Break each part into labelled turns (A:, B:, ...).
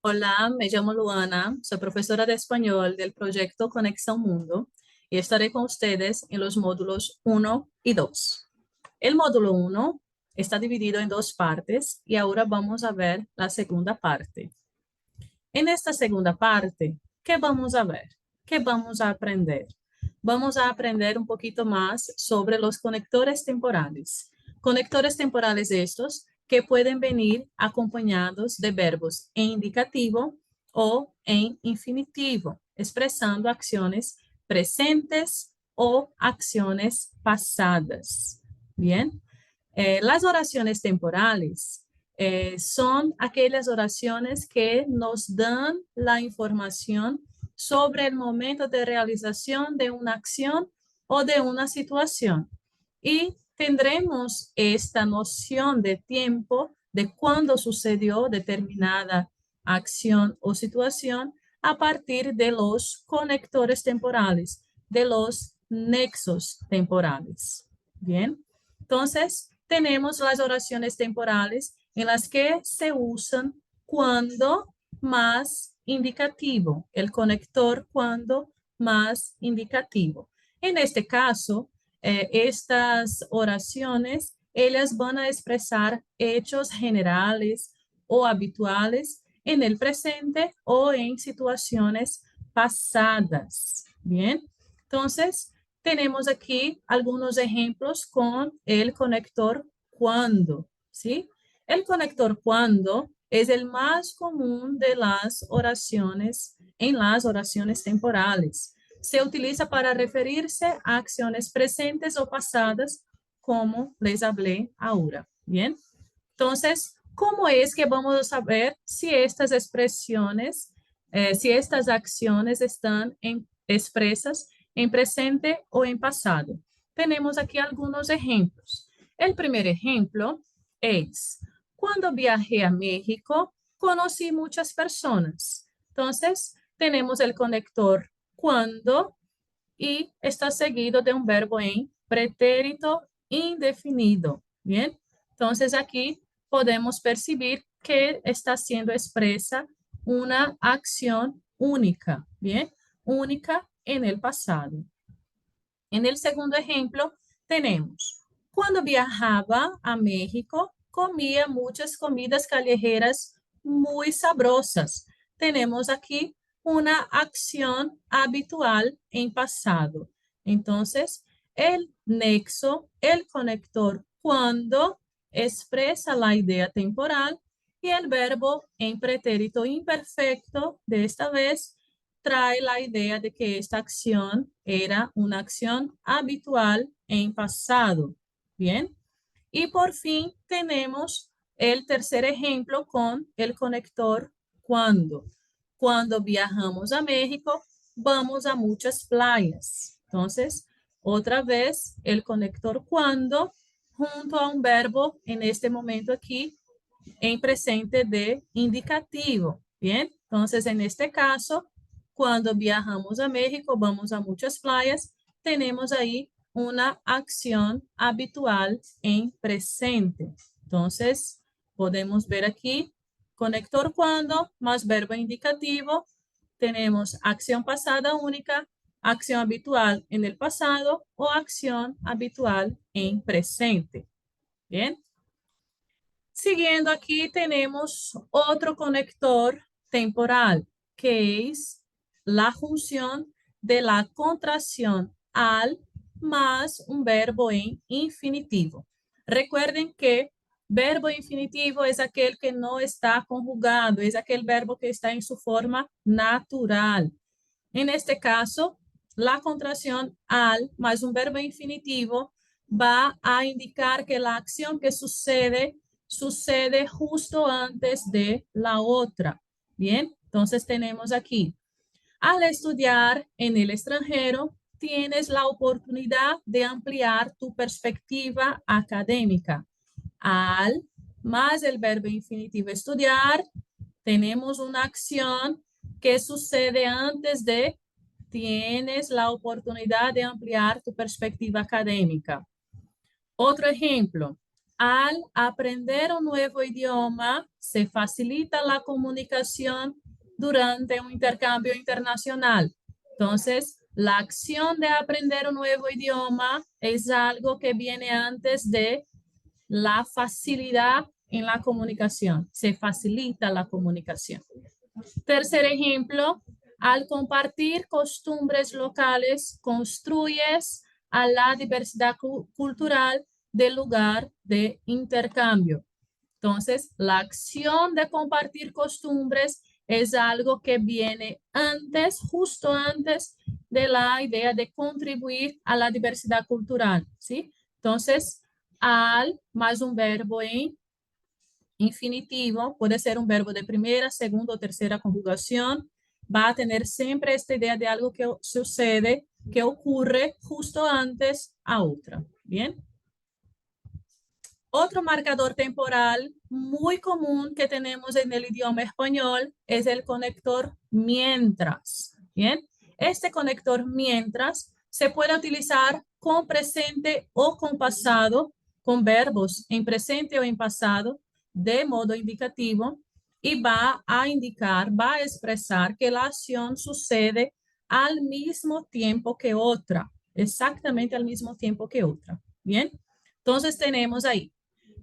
A: Hola, me llamo Luana, soy profesora de español del proyecto Conexión Mundo y estaré con ustedes en los módulos uno y 2. El módulo uno está dividido en dos partes y ahora vamos a ver la segunda parte. En esta segunda parte, ¿qué vamos a ver? ¿Qué vamos a aprender? Vamos a aprender un poquito más sobre los conectores temporales. Conectores temporales estos que pueden venir acompañados de verbos en indicativo o en infinitivo, expresando acciones presentes o acciones pasadas. Bien, las oraciones temporales son aquellas oraciones que nos dan la información sobre el momento de realización de una acción o de una situación. Y tendremos esta noción de tiempo de cuándo sucedió determinada acción o situación a partir de los conectores temporales, de los nexos temporales. Bien, entonces tenemos las oraciones temporales en las que se usan cuando más indicativo, el conector cuando más indicativo. En este caso, estas oraciones, ellas van a expresar hechos generales o habituales en el presente o en situaciones pasadas. Bien, entonces tenemos aquí algunos ejemplos con el conector cuando, ¿sí? El conector cuando es el más común de las oraciones en las oraciones temporales. Se utiliza para referirse a acciones presentes o pasadas, como les hablé ahora. Bien, entonces, ¿cómo es que vamos a saber si estas expresiones, si estas acciones están expresas en presente o en pasado? Tenemos aquí algunos ejemplos. El primer ejemplo es, cuando viajé a México, conocí muchas personas. Entonces, tenemos el conector cuando y está seguido de un verbo en pretérito indefinido. Bien, entonces aquí podemos percibir que está siendo expresa una acción única, bien, única en el pasado. En el segundo ejemplo tenemos, cuando viajaba a México, comía muchas comidas callejeras muy sabrosas. Tenemos aquí una acción habitual en pasado. Entonces, el nexo, el conector cuando expresa la idea temporal y el verbo en pretérito imperfecto, de esta vez, trae la idea de que esta acción era una acción habitual en pasado. Bien. Y por fin tenemos el tercer ejemplo con el conector cuando. Cuando viajamos a México, vamos a muchas playas. Entonces, otra vez el conector cuando junto a un verbo en este momento aquí en presente de indicativo. Bien, entonces en este caso, cuando viajamos a México, vamos a muchas playas, tenemos ahí una acción habitual en presente. Entonces, podemos ver aquí, conector cuando más verbo indicativo, tenemos acción pasada única, acción habitual en el pasado o acción habitual en presente. Bien. Siguiendo aquí tenemos otro conector temporal, que es la función de la contracción al más un verbo en infinitivo. Recuerden que verbo infinitivo es aquel que no está conjugado, es aquel verbo que está en su forma natural. En este caso, la contracción al más un verbo infinitivo va a indicar que la acción que sucede justo antes de la otra. Bien, entonces tenemos aquí, al estudiar en el extranjero, tienes la oportunidad de ampliar tu perspectiva académica. Al más el verbo infinitivo estudiar, tenemos una acción que sucede antes de tienes la oportunidad de ampliar tu perspectiva académica. Otro ejemplo, Al aprender un nuevo idioma, se facilita la comunicación durante un intercambio internacional. Entonces, la acción de aprender un nuevo idioma es algo que viene antes de la facilidad en la comunicación. Se facilita la comunicación. Tercer ejemplo, al compartir costumbres locales, construyes a la diversidad cultural del lugar de intercambio. Entonces, la acción de compartir costumbres es algo que viene antes, justo antes de la idea de contribuir a la diversidad cultural, ¿sí? Entonces, al más un verbo en infinitivo, puede ser un verbo de primera, segunda o tercera conjugación, va a tener siempre esta idea de algo que sucede, que ocurre justo antes a otra. Bien. Otro marcador temporal muy común que tenemos en el idioma español es el conector mientras. Bien. Este conector mientras se puede utilizar con presente o con pasado, con verbos en presente o en pasado, de modo indicativo, y va a indicar, va a expresar que la acción sucede al mismo tiempo que otra, exactamente al mismo tiempo que otra. Bien, entonces tenemos ahí,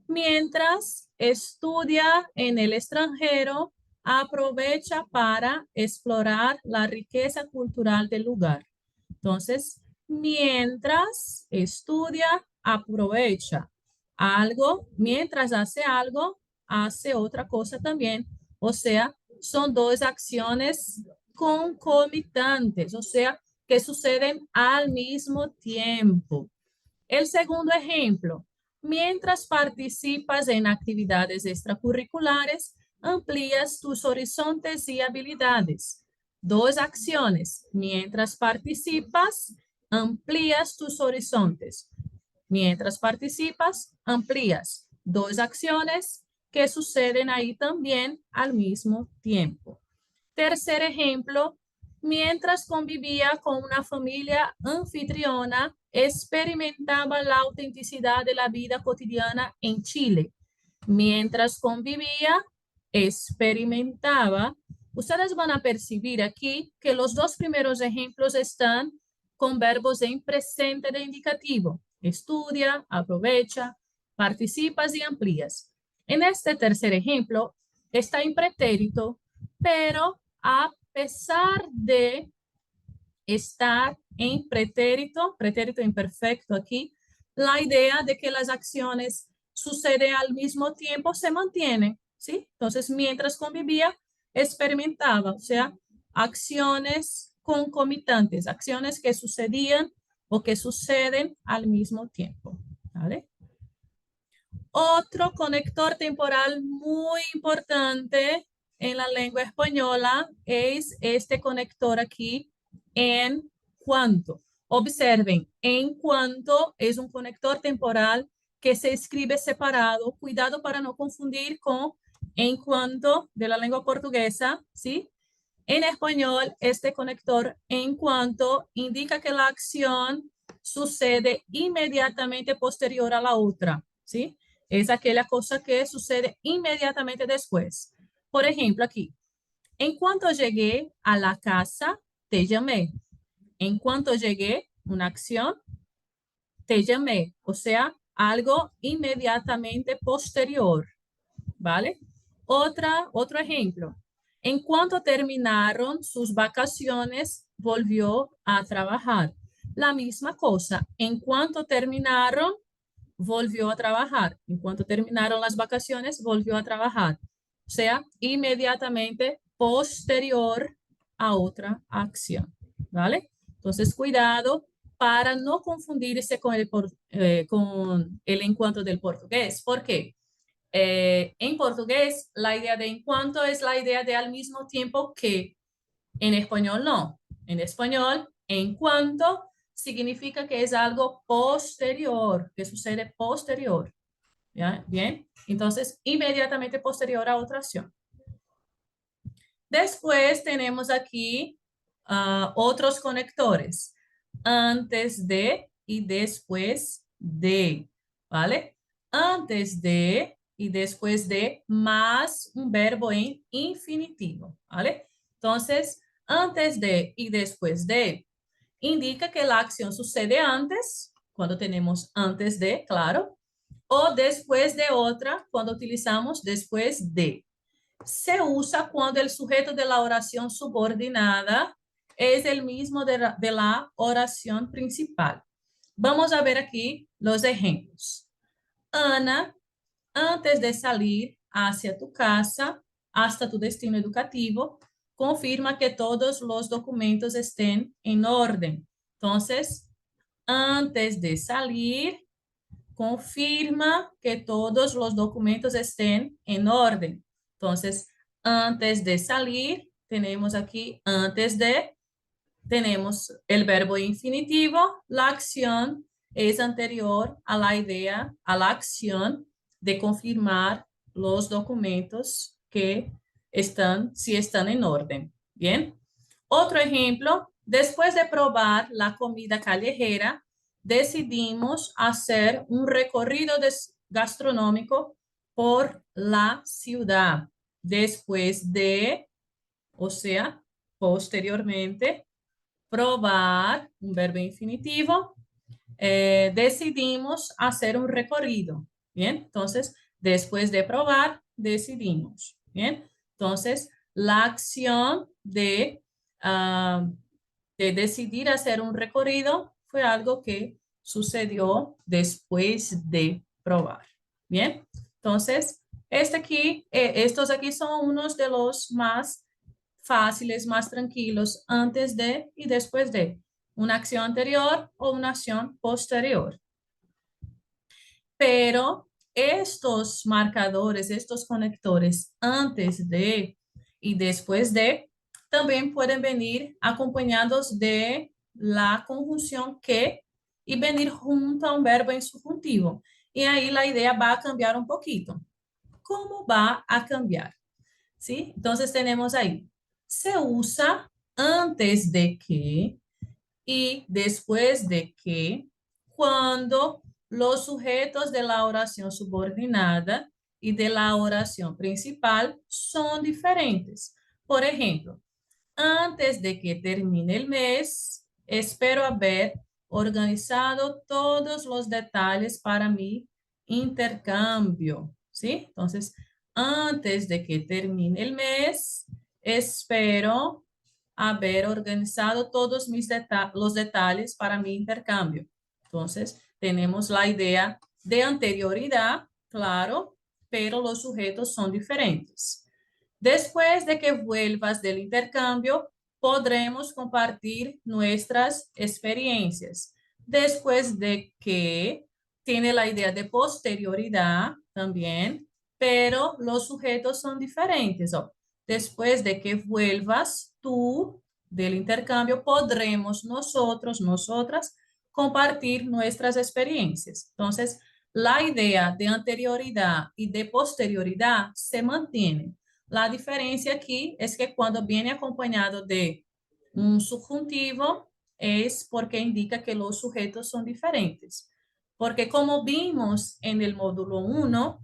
A: mientras estudia en el extranjero, aprovecha para explorar la riqueza cultural del lugar. Entonces, mientras estudia, aprovecha algo, mientras hace otra cosa también. O sea, son dos acciones concomitantes, o sea, que suceden al mismo tiempo. El segundo ejemplo, mientras participas en actividades extracurriculares, amplías tus horizontes y habilidades. Dos acciones. Mientras participas, amplías tus horizontes. Mientras participas, amplías. Dos acciones que suceden ahí también al mismo tiempo. Tercer ejemplo, mientras convivía con una familia anfitriona, experimentaba la autenticidad de la vida cotidiana en Chile. Mientras convivía, experimentaba. Ustedes van a percibir aquí que los dos primeros ejemplos están con verbos en presente de indicativo. Estudia, aprovecha, participas y amplías. En este tercer ejemplo está en pretérito, pero a pesar de estar en pretérito, pretérito imperfecto aquí, la idea de que las acciones suceden al mismo tiempo se mantiene, ¿sí? Entonces, mientras convivía, experimentaba, o sea, acciones concomitantes, acciones que sucedían o que suceden al mismo tiempo, ¿vale? Otro conector temporal muy importante en la lengua española es este conector aquí, en cuanto. Observen, en cuanto es un conector temporal que se escribe separado. Cuidado para no confundir con en cuanto de la lengua portuguesa, ¿sí? En español, este conector en cuanto indica que la acción sucede inmediatamente posterior a la otra, ¿sí? Es aquella cosa que sucede inmediatamente después. Por ejemplo, aquí, en cuanto llegué a la casa, te llamé. En cuanto llegué, una acción, te llamé. O sea, algo inmediatamente posterior, ¿vale? Otro ejemplo. En cuanto terminaron sus vacaciones, volvió a trabajar. La misma cosa. En cuanto terminaron, volvió a trabajar. En cuanto terminaron las vacaciones, volvió a trabajar. O sea, inmediatamente posterior a otra acción. ¿Vale? Entonces, cuidado para no confundirse con el en cuanto del portugués. ¿Por qué? En portugués, la idea de en cuanto es la idea de al mismo tiempo que. En español no. En español, en cuanto significa que es algo posterior, que sucede posterior. ¿Ya? Bien, entonces inmediatamente posterior a otra acción. Después tenemos aquí otros conectores. Antes de y después de, ¿vale? antes de y después de más un verbo en infinitivo, ¿vale? Entonces, antes de y después de indica que la acción sucede antes, cuando tenemos antes de, claro, o después de otra, cuando utilizamos después de. Se usa cuando el sujeto de la oración subordinada es el mismo de la oración principal. Vamos a ver aquí los ejemplos. Ana, antes de salir hacia tu casa, hasta tu destino educativo, confirma que todos los documentos estén en orden. Entonces, antes de salir, confirma que todos los documentos estén en orden. Entonces, antes de salir, tenemos aquí antes de, tenemos el verbo infinitivo, la acción es anterior a la idea, a la acción de confirmar los documentos que están, si están en orden. Bien. Otro ejemplo, después de probar la comida callejera, decidimos hacer un recorrido gastronómico por la ciudad. Después de, o sea, posteriormente, probar, un verbo infinitivo, decidimos hacer un recorrido. Bien, entonces, después de probar, decidimos. Bien, entonces, la acción de decidir hacer un recorrido fue algo que sucedió después de probar. Bien, entonces, estos aquí son unos de los más fáciles, más tranquilos, antes de y después de una acción anterior o una acción posterior. Pero estos marcadores, estos conectores antes de y después de, también pueden venir acompañados de la conjunción que y venir junto a un verbo en subjuntivo. Y ahí la idea va a cambiar un poquito. ¿Cómo va a cambiar? ¿Sí? Entonces tenemos ahí, se usa antes de que y después de que cuando los sujetos de la oración subordinada y de la oración principal son diferentes. Por ejemplo, antes de que termine el mes, espero haber organizado todos los detalles para mi intercambio, ¿sí? Entonces, antes de que termine el mes, espero haber organizado todos los detalles para mi intercambio. Entonces, tenemos la idea de anterioridad, claro, pero los sujetos son diferentes. Después de que vuelvas del intercambio, podremos compartir nuestras experiencias. Después de que tiene la idea de posterioridad también, pero los sujetos son diferentes. Después de que vuelvas tú del intercambio, podremos nosotros, nosotras, compartir nuestras experiencias. Entonces, la idea de anterioridad y de posterioridad se mantiene. La diferencia aquí es que cuando viene acompañado de un subjuntivo es porque indica que los sujetos son diferentes. Porque como vimos en el módulo 1,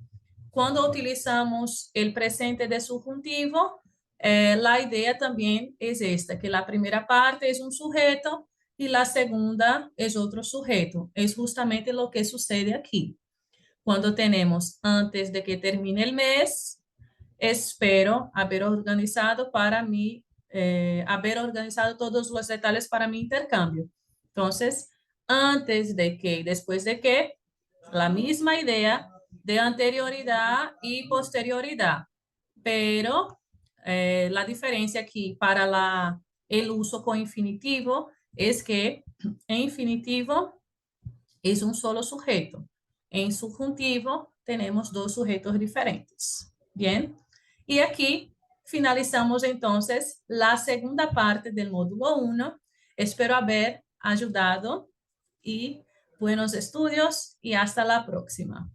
A: cuando utilizamos el presente de subjuntivo, la idea también es esta, que la primera parte es un sujeto y la segunda es otro sujeto. Es justamente lo que sucede aquí. Cuando tenemos antes de que termine el mes, espero haber organizado haber organizado todos los detalles para mi intercambio. Entonces, antes de que y después de que, la misma idea de anterioridad y posterioridad, pero la diferencia aquí para el uso con infinitivo es que en infinitivo es un solo sujeto. En subjuntivo tenemos dos sujetos diferentes. Bien, y aquí finalizamos entonces la segunda parte del módulo 1. Espero haber ayudado y buenos estudios y hasta la próxima.